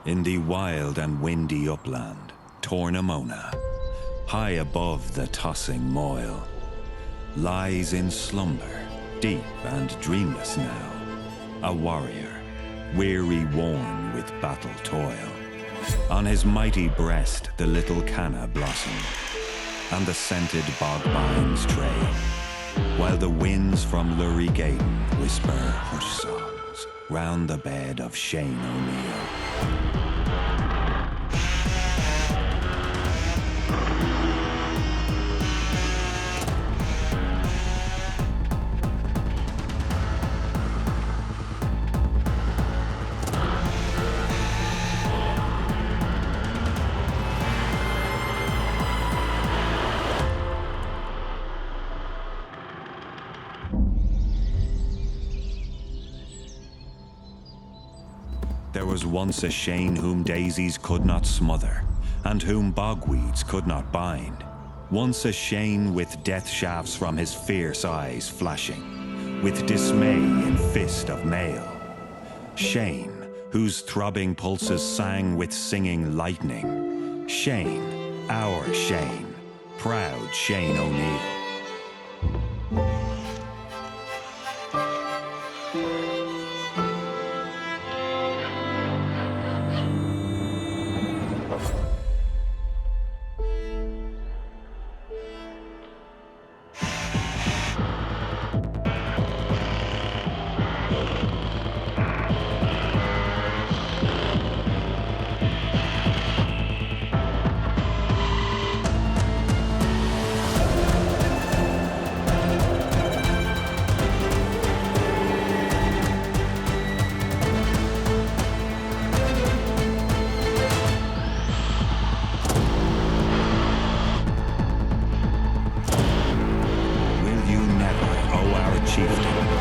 In the wild and windy upland, Tornamona, high above the tossing moil, lies in slumber, deep and dreamless now, a warrior, weary worn with battle toil. On his mighty breast the little canna blossom, and the scented bogbines trail, while the winds from Lurrigaden whisper hush songs round the bed of Shane O'Neill. There was once a Shane whom daisies could not smother, and whom bogweeds could not bind. Once a Shane with death shafts from his fierce eyes flashing, with dismay in fist of mail. Shane, whose throbbing pulses sang with singing lightning. Shane, our Shane, proud Shane O'Neill.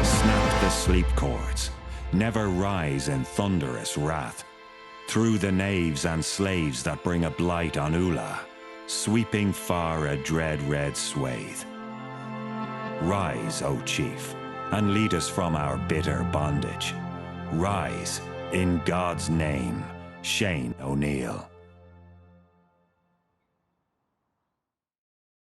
Snap the sleep cords, never rise in thunderous wrath, through the knaves and slaves that bring a blight on Ula, sweeping far a dread red swathe. Rise, O chief, and lead us from our bitter bondage. Rise, in God's name, Shane O'Neill.